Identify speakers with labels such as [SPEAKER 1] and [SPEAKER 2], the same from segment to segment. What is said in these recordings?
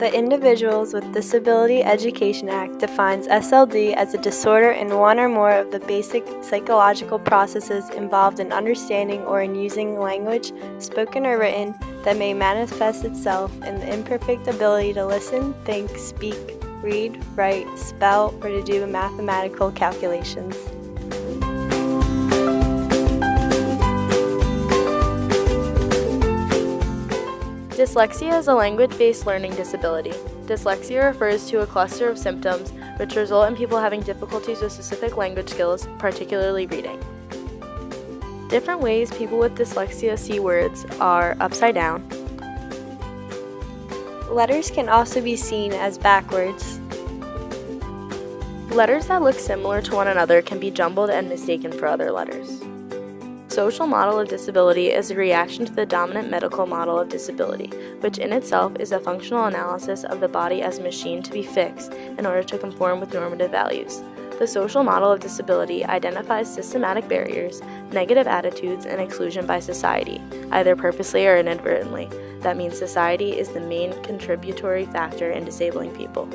[SPEAKER 1] The Individuals with Disability Education Act defines SLD as a disorder in one or more of the basic psychological processes involved in understanding or in using language, spoken or written, that may manifest itself in the imperfect ability to listen, think, speak, read, write, spell, or to do mathematical calculations. Dyslexia is a language-based learning disability. Dyslexia refers to a cluster of symptoms which result in people having difficulties with specific language skills, particularly reading. Different ways people with dyslexia see words are upside down. Letters can also be seen as backwards. Letters that look similar to one another can be jumbled and mistaken for other letters. Social model of disability is a reaction to the dominant medical model of disability, which in itself is a functional analysis of the body as a machine to be fixed in order to conform with normative values. The social model of disability identifies systematic barriers, negative attitudes, and exclusion by society, either purposely or inadvertently. That means society is the main contributory factor in disabling people.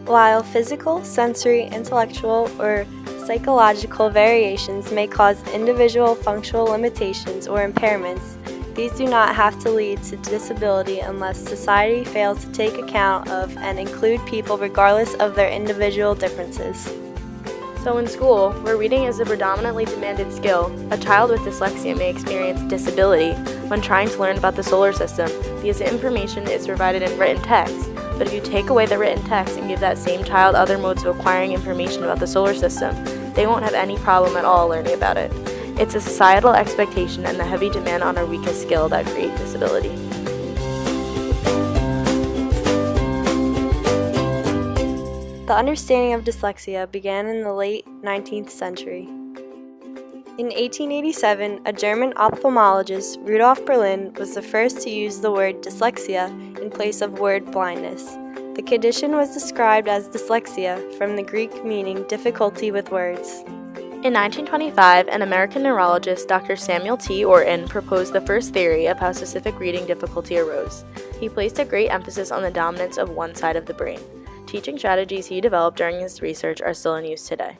[SPEAKER 1] While physical, sensory, intellectual, or psychological variations may cause individual functional limitations or impairments, these do not have to lead to disability unless society fails to take account of and include people regardless of their individual differences. So in school, where reading is a predominantly demanded skill, a child with dyslexia may experience disability when trying to learn about the solar system because the information is provided in written text. But if you take away the written text and give that same child other modes of acquiring information about the solar system, they won't have any problem at all learning about it. It's a societal expectation and the heavy demand on our weakest skill that create disability. The understanding of dyslexia began in the late 19th century. In 1887, a German ophthalmologist, Rudolf Berlin, was the first to use the word dyslexia in place of word blindness. The condition was described as dyslexia, from the Greek meaning difficulty with words. In 1925, an American neurologist, Dr. Samuel T. Orton, proposed the first theory of how specific reading difficulty arose. He placed a great emphasis on the dominance of one side of the brain. Teaching strategies he developed during his research are still in use today.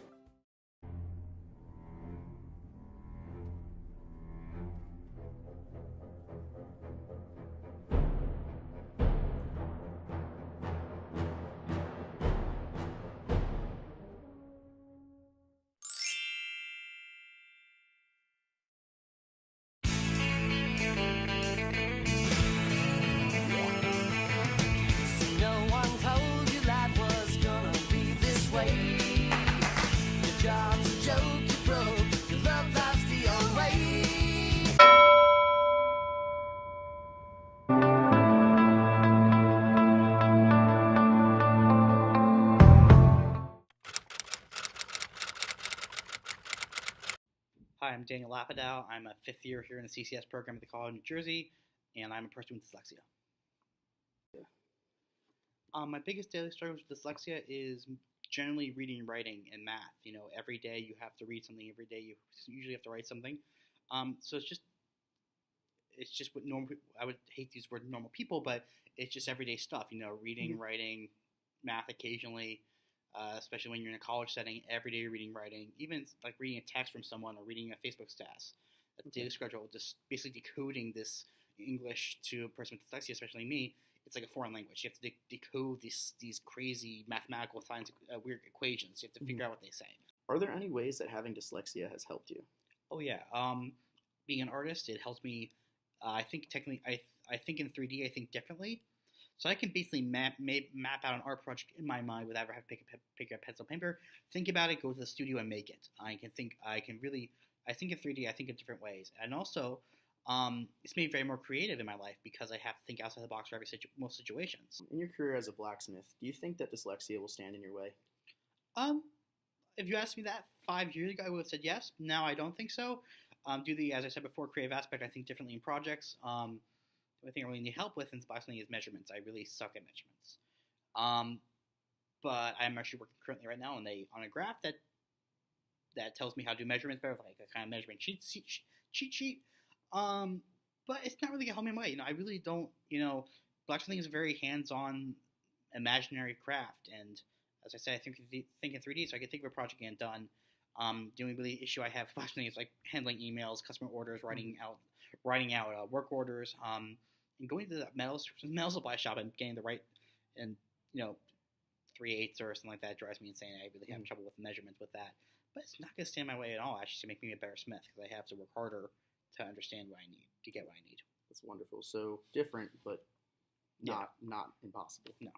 [SPEAKER 2] Hi, I'm Daniel Lapidow. I'm a fifth year here in the CCS program at the College of New Jersey, and I'm a person with dyslexia. My biggest daily struggle with dyslexia is generally reading, writing, and math. You know, every day you have to read something. Every day you usually have to write something. So it's just what normal. I would hate to use the word normal people, but it's just everyday stuff. You know, reading, writing, math occasionally. Especially when you're in a college setting, every day you're reading, writing, even like reading a text from someone or reading a Facebook status. That's daily schedule, just basically decoding this English to a person with dyslexia, especially me. It's like a foreign language. You have to decode these crazy mathematical signs, weird equations. You have to figure out what they say.
[SPEAKER 3] Are there any ways that having dyslexia has helped you?
[SPEAKER 2] Oh yeah, being an artist, it helps me. I think technically, I think in 3D, I think differently. So I can basically map out an art project in my mind without ever having to pick up pencil and paper, think about it, go to the studio and make it. I think in 3D, I think in different ways. And also, it's made me very more creative in my life because I have to think outside the box for most situations.
[SPEAKER 3] In your career as a blacksmith, do you think that dyslexia will stand in your way?
[SPEAKER 2] If you asked me that 5 years ago, I would have said yes. Now I don't think so. Due to the, as I said before, creative aspect, I think differently in projects. The thing I really need help with in boxing is measurements. I really suck at measurements. But I'm actually working currently right now on a graph that tells me how to do measurements better, like a kind of measurement cheat sheet. But it's not really a helping way. You know, I really don't. You know, blacksmithing is a very hands-on imaginary craft. And as I said, I think in 3D, so I can think of a project getting done. The only really issue I have personally is like handling emails, customer orders, writing out work orders, and going to the metal supply shop and getting the right, and 3/8 or something like that drives me insane. I really have trouble with measurements with that. But it's not going to stand in my way at all. Actually, to make me a better smith because I have to work harder to understand what I need to get what I need.
[SPEAKER 3] That's wonderful. So different, but not impossible.
[SPEAKER 2] No.